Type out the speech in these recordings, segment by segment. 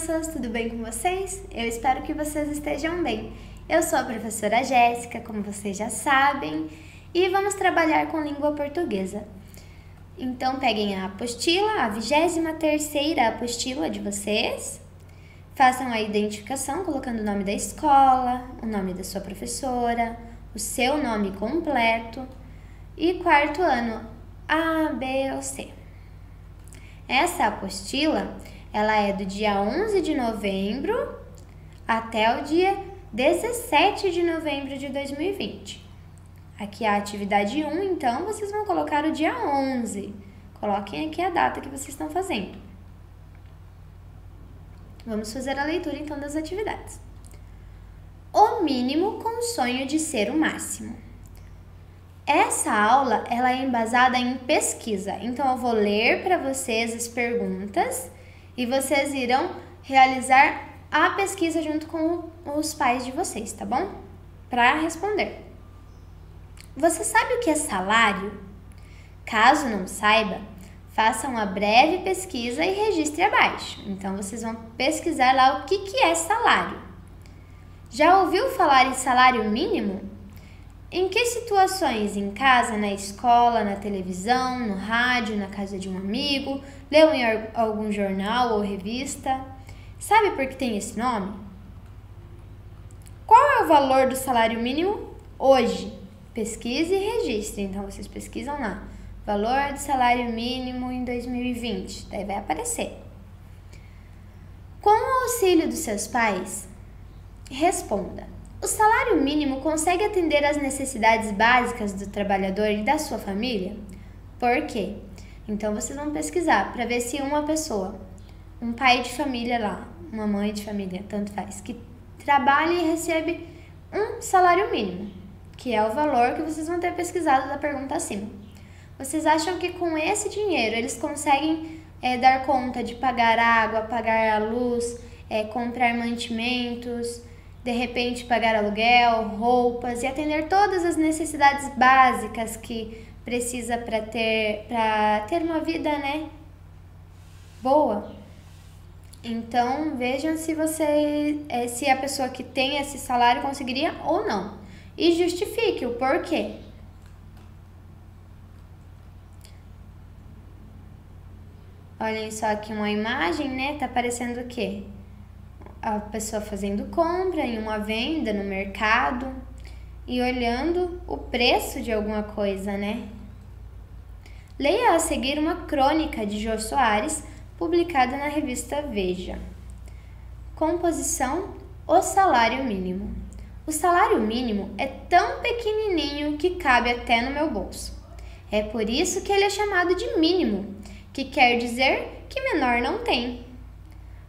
crianças, tudo bem com vocês? Eu espero que vocês estejam bem. Eu sou a professora Jéssica, como vocês já sabem, e vamos trabalhar com língua portuguesa. Então peguem a apostila, a 23ª apostila de vocês, façam a identificação colocando o nome da escola, o nome da sua professora, o seu nome completo e quarto ano, A, B ou C. Essa apostila, ela é do dia 11 de novembro até o dia 17 de novembro de 2020. Aqui a atividade 1, então, vocês vão colocar o dia 11. Coloquem aqui a data que vocês estão fazendo. Vamos fazer a leitura, então, das atividades. O mínimo com o sonho de ser o máximo. Essa aula, ela é embasada em pesquisa, então eu vou ler para vocês as perguntas e vocês irão realizar a pesquisa junto com os pais de vocês, tá bom? Para responder. Você sabe o que é salário? Caso não saiba, faça uma breve pesquisa e registre abaixo. Então, vocês vão pesquisar lá o que é salário. Já ouviu falar em salário mínimo? Em que situações? Em casa, na escola, na televisão, no rádio, na casa de um amigo? Leu em algum jornal ou revista? Sabe por que tem esse nome? Qual é o valor do salário mínimo hoje? Pesquise e registre. Então, vocês pesquisam lá. Valor do salário mínimo em 2020. Daí vai aparecer. Com o auxílio dos seus pais, responda. O salário mínimo consegue atender às necessidades básicas do trabalhador e da sua família? Por quê? Então, vocês vão pesquisar para ver se uma pessoa, um pai de família lá, uma mãe de família, tanto faz, que trabalha e recebe um salário mínimo, que é o valor que vocês vão ter pesquisado da pergunta acima. Vocês acham que com esse dinheiro eles conseguem dar conta de pagar água, pagar a luz, comprar mantimentos, de repente pagar aluguel, roupas e atender todas as necessidades básicas que precisa para ter uma vida, né, boa? Então, vejam se a pessoa que tem esse salário conseguiria ou não. E justifique o porquê. Olhem só aqui uma imagem, né? Tá aparecendo o quê? A pessoa fazendo compra em uma venda no mercado e olhando o preço de alguma coisa, né? Leia a seguir uma crônica de Jô Soares, publicada na revista Veja. Composição: o salário mínimo. O salário mínimo é tão pequenininho que cabe até no meu bolso. É por isso que ele é chamado de mínimo, que quer dizer que menor não tem.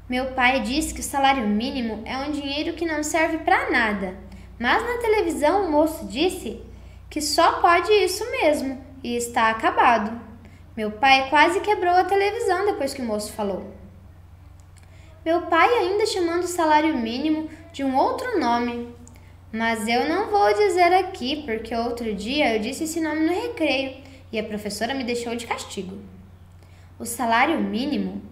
Meu pai disse que o salário mínimo é um dinheiro que não serve para nada, mas na televisão o moço disse que só pode isso mesmo e está acabado. Meu pai quase quebrou a televisão depois que o moço falou. Meu pai ainda chamando o salário mínimo de um outro nome, mas eu não vou dizer aqui porque outro dia eu disse esse nome no recreio e a professora me deixou de castigo. O salário mínimo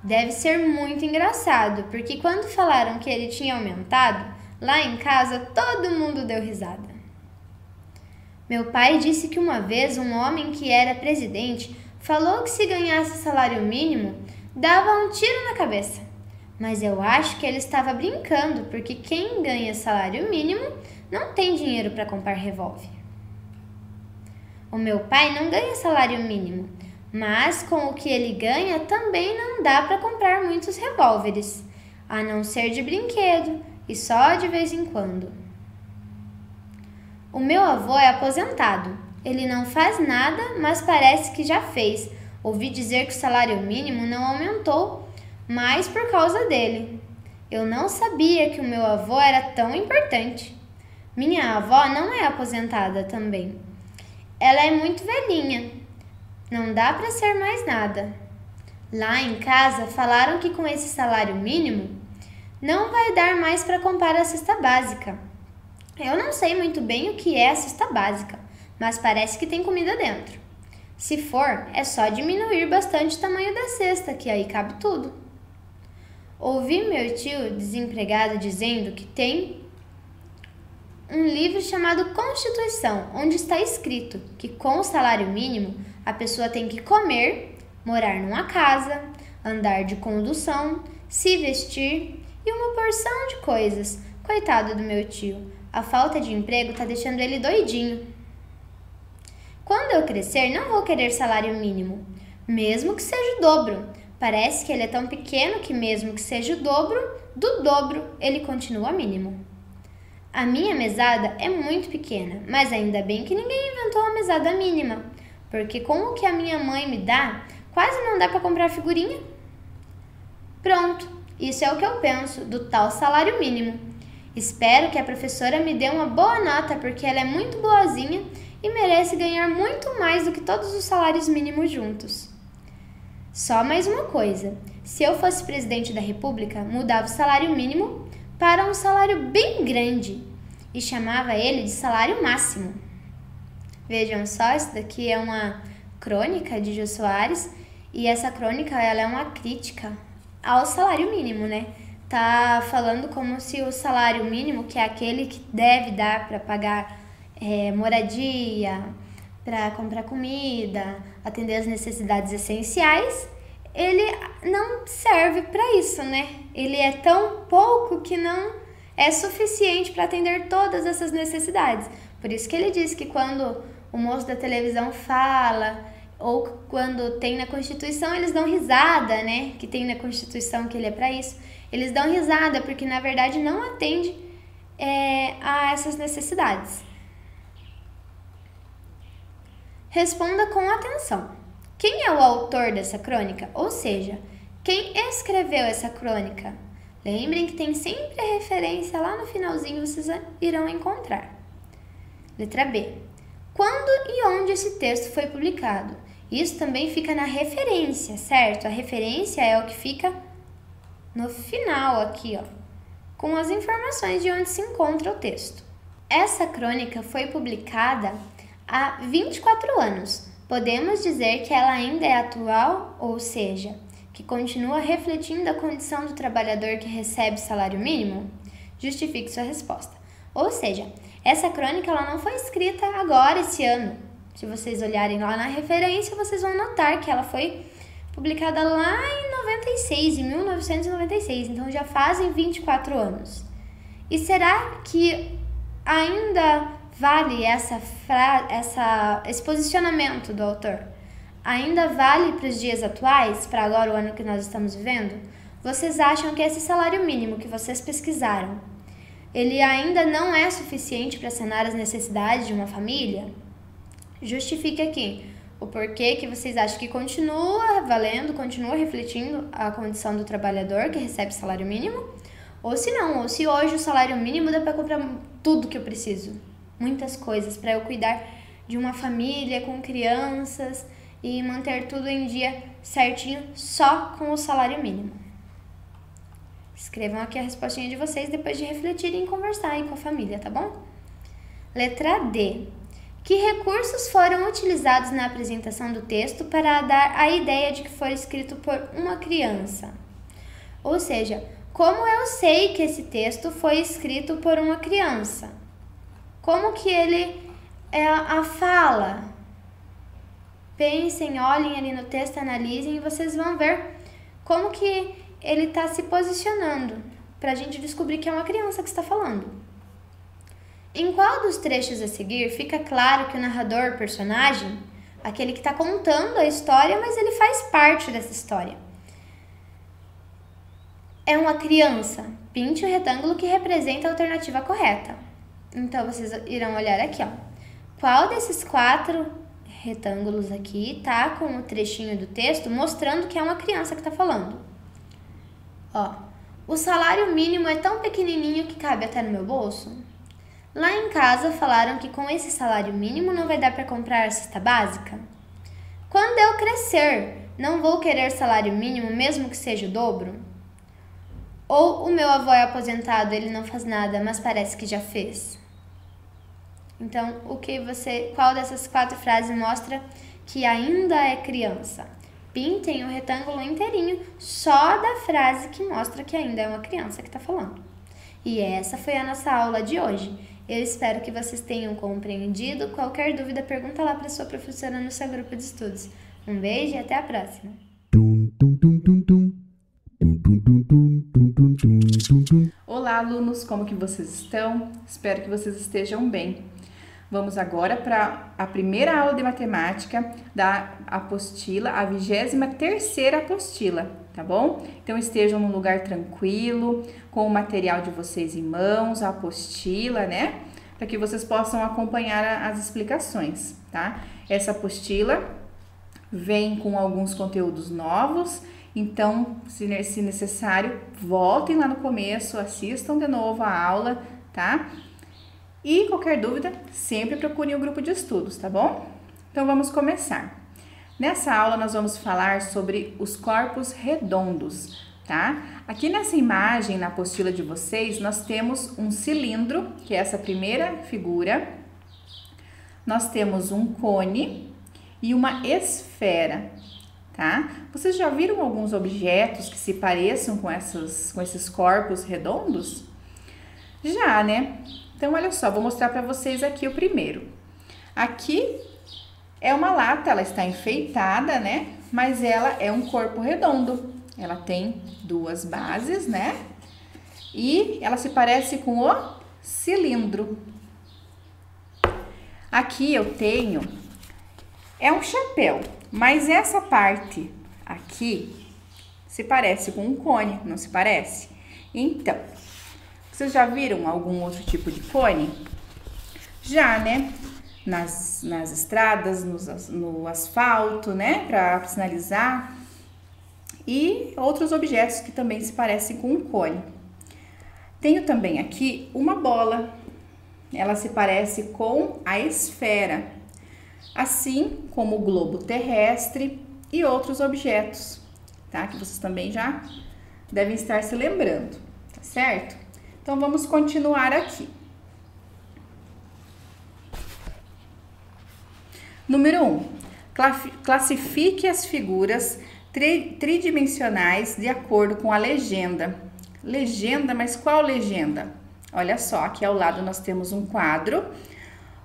deve ser muito engraçado, porque quando falaram que ele tinha aumentado, lá em casa todo mundo deu risada. Meu pai disse que uma vez um homem que era presidente falou que se ganhasse salário mínimo, dava um tiro na cabeça. Mas eu acho que ele estava brincando, porque quem ganha salário mínimo não tem dinheiro para comprar revólver. O meu pai não ganha salário mínimo, mas com o que ele ganha também não dá para comprar muitos revólveres, a não ser de brinquedo e só de vez em quando. O meu avô é aposentado. Ele não faz nada, mas parece que já fez. Ouvi dizer que o salário mínimo não aumentou, mas por causa dele. Eu não sabia que o meu avô era tão importante. Minha avó não é aposentada também. Ela é muito velhinha. Não dá para ser mais nada. Lá em casa falaram que com esse salário mínimo não vai dar mais para comprar a cesta básica. Eu não sei muito bem o que é a cesta básica, mas parece que tem comida dentro. Se for, é só diminuir bastante o tamanho da cesta, que aí cabe tudo. Ouvi meu tio desempregado dizendo que tem um livro chamado Constituição, onde está escrito que com o salário mínimo a pessoa tem que comer, morar numa casa, andar de condução, se vestir e uma porção de coisas. Coitado do meu tio, a falta de emprego tá deixando ele doidinho. Quando eu crescer, não vou querer salário mínimo, mesmo que seja o dobro. Parece que ele é tão pequeno que mesmo que seja o dobro, do dobro, ele continua mínimo. A minha mesada é muito pequena, mas ainda bem que ninguém inventou a mesada mínima, porque com o que a minha mãe me dá, quase não dá para comprar figurinha. Pronto, isso é o que eu penso do tal salário mínimo. Espero que a professora me dê uma boa nota, porque ela é muito boazinha e merece ganhar muito mais do que todos os salários mínimos juntos. Só mais uma coisa, se eu fosse presidente da República, mudava o salário mínimo para um salário bem grande e chamava ele de salário máximo. Vejam só, isso daqui é uma crônica de Jô Soares e essa crônica ela é uma crítica ao salário mínimo, né? Tá falando como se o salário mínimo, que é aquele que deve dar para pagar moradia, para comprar comida, atender as necessidades essenciais, ele não serve para isso, né? Ele é tão pouco que não é suficiente para atender todas essas necessidades. Por isso que ele diz que quando o moço da televisão fala, ou quando tem na Constituição, eles dão risada, né? Que tem na Constituição que ele é para isso. Eles dão risada porque, na verdade, não atende a essas necessidades. Responda com atenção. Quem é o autor dessa crônica? Ou seja, quem escreveu essa crônica? Lembrem que tem sempre a referência lá no finalzinho, vocês irão encontrar. Letra B. Quando e onde esse texto foi publicado? Isso também fica na referência, certo? A referência é o que fica no final aqui, ó, com as informações de onde se encontra o texto. Essa crônica foi publicada há 24 anos. Podemos dizer que ela ainda é atual, ou seja, que continua refletindo a condição do trabalhador que recebe salário mínimo? Justifique sua resposta. Ou seja, essa crônica ela não foi escrita agora, esse ano. Se vocês olharem lá na referência, vocês vão notar que ela foi publicada lá em 1996, então já fazem 24 anos. E será que ainda vale esse posicionamento do autor? Ainda vale para os dias atuais, para agora o ano que nós estamos vivendo? Vocês acham que esse salário mínimo que vocês pesquisaram, ele ainda não é suficiente para sanar as necessidades de uma família? Justifique aqui o porquê que vocês acham que continua valendo, continua refletindo a condição do trabalhador que recebe salário mínimo, ou se não, ou se hoje o salário mínimo dá para comprar tudo que eu preciso, muitas coisas para eu cuidar de uma família com crianças e manter tudo em dia certinho só com o salário mínimo. Escrevam aqui a respostinha de vocês depois de refletirem e conversar aí com a família, tá bom? Letra D. Que recursos foram utilizados na apresentação do texto para dar a ideia de que foi escrito por uma criança? Ou seja, como eu sei que esse texto foi escrito por uma criança? Como que ele a fala? Pensem, olhem ali no texto, analisem e vocês vão ver como que ele está se posicionando para a gente descobrir que é uma criança que está falando. Em qual dos trechos a seguir fica claro que o narrador, personagem, aquele que está contando a história, mas ele faz parte dessa história, é uma criança? Pinte o retângulo que representa a alternativa correta. Então, vocês irão olhar aqui, ó. Qual desses 4 retângulos aqui tá com o trechinho do texto mostrando que é uma criança que está falando? Ó, o salário mínimo é tão pequenininho que cabe até no meu bolso? Lá em casa falaram que com esse salário mínimo não vai dar para comprar a cesta básica? Quando eu crescer, não vou querer salário mínimo mesmo que seja o dobro? Ou o meu avô é aposentado, ele não faz nada, mas parece que já fez? Então, qual dessas 4 frases mostra que ainda é criança? pintem o retângulo inteirinho só da frase que mostra que ainda é uma criança que está falando. E essa foi a nossa aula de hoje. Eu espero que vocês tenham compreendido. Qualquer dúvida, pergunta lá para sua professora no seu grupo de estudos. Um beijo e até a próxima! Olá, alunos, como que vocês estão? Espero que vocês estejam bem. Vamos agora para a primeira aula de matemática da apostila, a 23ª apostila, tá bom? Então estejam num lugar tranquilo, com o material de vocês em mãos, a apostila, né? Para que vocês possam acompanhar as explicações, tá? Essa apostila vem com alguns conteúdos novos, então, se necessário, voltem lá no começo, assistam de novo a aula, tá? E qualquer dúvida, sempre procurem o grupo de estudos, tá bom? Então, vamos começar. Nessa aula, nós vamos falar sobre os corpos redondos, tá? Aqui nessa imagem, na apostila de vocês, nós temos um cilindro, que é essa primeira figura. Nós temos um cone e uma esfera, tá? Vocês já viram alguns objetos que se pareçam com esses corpos redondos? Já, né? Então, olha só, vou mostrar para vocês aqui o primeiro. Aqui é uma lata, ela está enfeitada, né? Mas ela é um corpo redondo. Ela tem duas bases, né? E ela se parece com o cilindro. Aqui eu tenho, é um chapéu, mas essa parte aqui se parece com um cone, não se parece? Então, vocês já viram algum outro tipo de cone? Já, né? Nas estradas, no asfalto, né? Para sinalizar. E outros objetos que também se parecem com um cone. Tenho também aqui uma bola. Ela se parece com a esfera, assim como o globo terrestre e outros objetos, tá? Que vocês também já devem estar se lembrando, tá certo? Então, vamos continuar aqui. Número 1. Classifique as figuras tridimensionais de acordo com a legenda. Legenda, mas qual legenda? Olha só, aqui ao lado nós temos um quadro,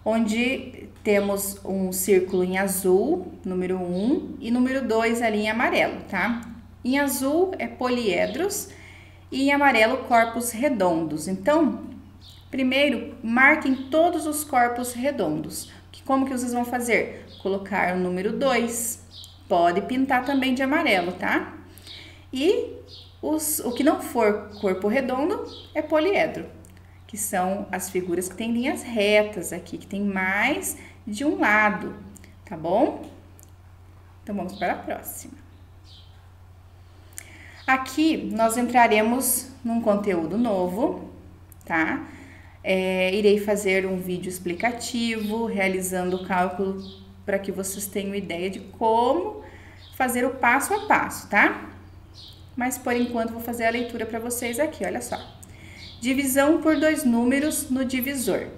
onde temos um círculo em azul, número 1, e número 2 ali em amarelo, tá? Em azul é poliedros e em amarelo corpos redondos. Então, primeiro, marquem todos os corpos redondos. Como que vocês vão fazer? Colocar o número 2. Pode pintar também de amarelo, tá? E o que não for corpo redondo é poliedro, que são as figuras que têm linhas retas aqui, que tem mais de um lado, tá bom? Então, vamos para a próxima. Aqui, nós entraremos num conteúdo novo, tá? Irei fazer um vídeo explicativo, realizando o cálculo para que vocês tenham ideia de como fazer o passo a passo, tá? Mas, por enquanto, vou fazer a leitura para vocês aqui, olha só. Divisão por dois números no divisor.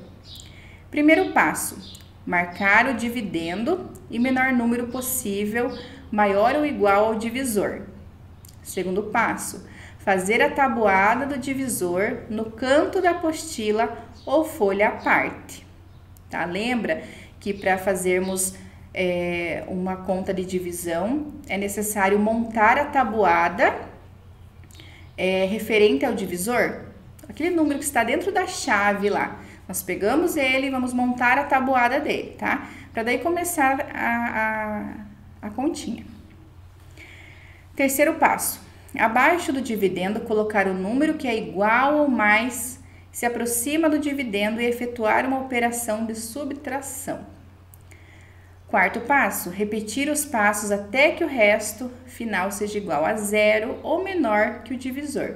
Primeiro passo, marcar o dividendo e menor número possível, maior ou igual ao divisor. Segundo passo, fazer a tabuada do divisor no canto da apostila ou folha à parte. Tá? Lembra que para fazermos uma conta de divisão é necessário montar a tabuada referente ao divisor, aquele número que está dentro da chave lá. Nós pegamos ele e vamos montar a tabuada dele, tá? Para daí começar a continha. Terceiro passo. Abaixo do dividendo, colocar o número que é igual ou mais, se aproxima do dividendo e efetuar uma operação de subtração. Quarto passo, repetir os passos até que o resto final seja igual a zero ou menor que o divisor.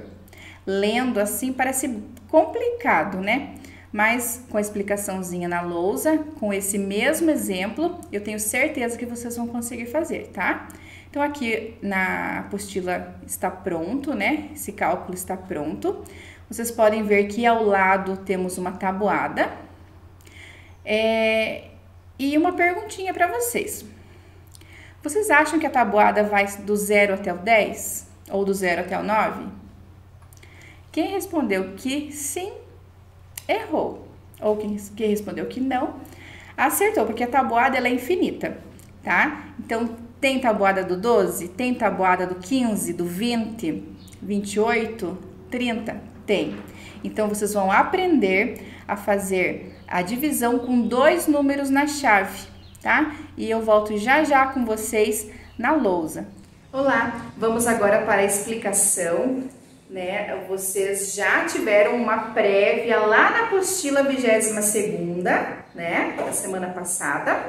Lendo assim parece complicado, né? Mas com a explicaçãozinha na lousa, com esse mesmo exemplo, eu tenho certeza que vocês vão conseguir fazer, tá? Então, aqui na apostila está pronto, né? Esse cálculo está pronto. Vocês podem ver que ao lado temos uma tabuada. E uma perguntinha para vocês. Vocês acham que a tabuada vai do 0 até o 10? Ou do 0 até o 9? Quem respondeu que sim, errou. Ou quem respondeu que não, acertou, porque a tabuada ela é infinita, tá? Então, tem tabuada do 12? Tem tabuada do 15, do 20, 28, 30? Tem. Então, vocês vão aprender a fazer a divisão com 2 números na chave, tá? E eu volto já já com vocês na lousa. Olá, vamos agora para a explicação, né? Vocês já tiveram uma prévia lá na apostila 22ª, né? Da semana passada,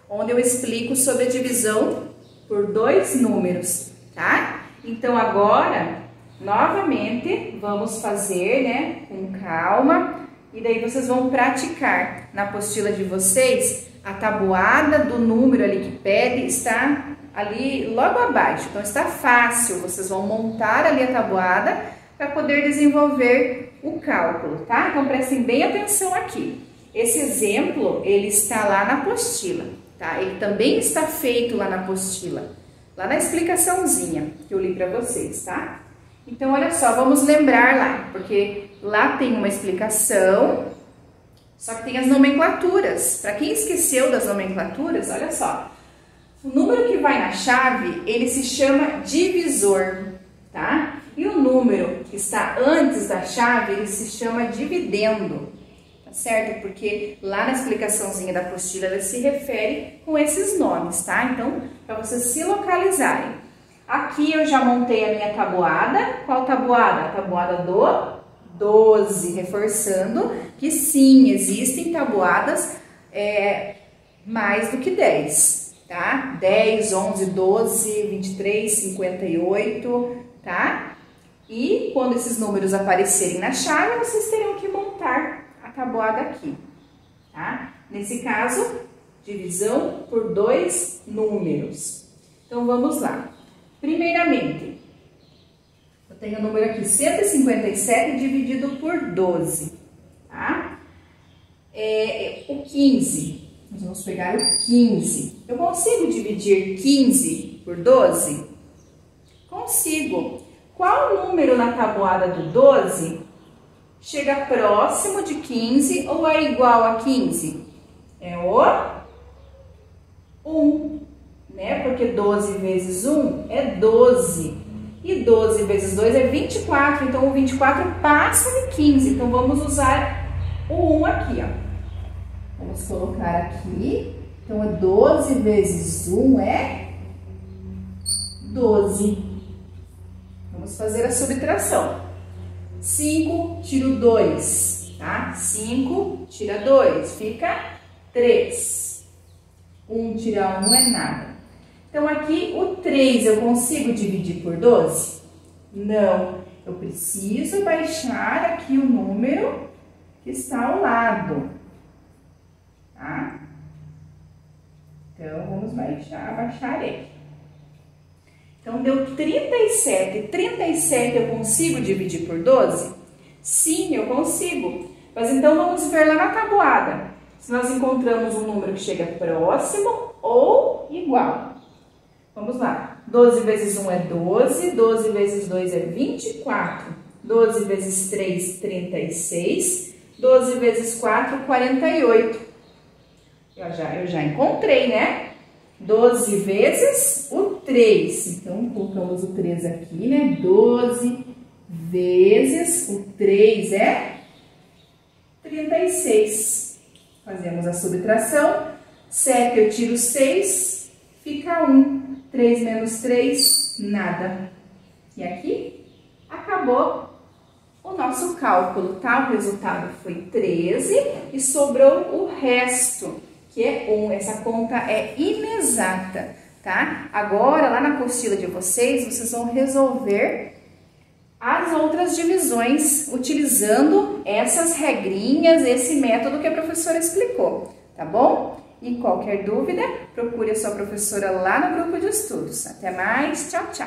onde eu explico sobre a divisão por 2 números, tá? Então, agora, novamente, vamos fazer, né? Com calma. E daí vocês vão praticar na apostila de vocês, a tabuada do número ali que pede está ali logo abaixo. Então está fácil, vocês vão montar ali a tabuada para poder desenvolver o cálculo, tá? Então prestem bem atenção aqui. Esse exemplo, ele está lá na apostila, tá? Ele também está feito lá na apostila, lá na explicaçãozinha que eu li para vocês, tá? Então, olha só, vamos lembrar lá, porque lá tem uma explicação, só que tem as nomenclaturas. Para quem esqueceu das nomenclaturas, olha só. O número que vai na chave, ele se chama divisor, tá? E o número que está antes da chave, ele se chama dividendo, tá certo? Porque lá na explicaçãozinha da apostila, ela se refere com esses nomes, tá? Então, para vocês se localizarem. Aqui eu já montei a minha tabuada. Qual tabuada? A tabuada do 12, reforçando que sim, existem tabuadas mais do que 10, tá? 10, 11, 12, 23, 58, tá? E quando esses números aparecerem na chave, vocês terão que montar a tabuada aqui, tá? Nesse caso, divisão por 2 números. Então, vamos lá. Primeiramente, eu tenho o número aqui, 157 dividido por 12, tá? O 15, nós vamos pegar o 15. Eu consigo dividir 15 por 12? Consigo. Qual número na tabuada do 12 chega próximo de 15 ou é igual a 15? É o 1. Né? Porque 12 vezes 1 é 12. E 12 vezes 2 é 24. Então, o 24 passa de 15. Então, vamos usar o 1 aqui, ó. Vamos colocar aqui. Então, é 12 vezes 1 é 12. Vamos fazer a subtração. 5 tiro 2, tá? 5 tira 2, fica 3. 1 tirar 1 é nada. Então, aqui o 3 eu consigo dividir por 12? Não. Eu preciso baixar aqui o número que está ao lado, tá? Então, vamos abaixar ele. Então, deu 37. 37 eu consigo dividir por 12? Sim, eu consigo. Mas então, vamos ver lá na tabuada. Se nós encontramos um número que chega próximo ou igual. Vamos lá. 12 vezes 1 é 12. 12 vezes 2 é 24. 12 vezes 3, 36. 12 vezes 4, 48. Eu já encontrei, né? 12 vezes o 3. Então, colocamos o 3 aqui, né? 12 vezes o 3 é 36. Fazemos a subtração. 7 eu tiro 6, fica 1. 3 menos 3, nada. E aqui, acabou o nosso cálculo, tá? O resultado foi 13 e sobrou o resto, que é 1. Essa conta é inexata, tá? Agora, lá na apostila de vocês vão resolver as outras divisões utilizando essas regrinhas, esse método que a professora explicou, tá bom? E qualquer dúvida, procure a sua professora lá no grupo de estudos. Até mais, tchau, tchau!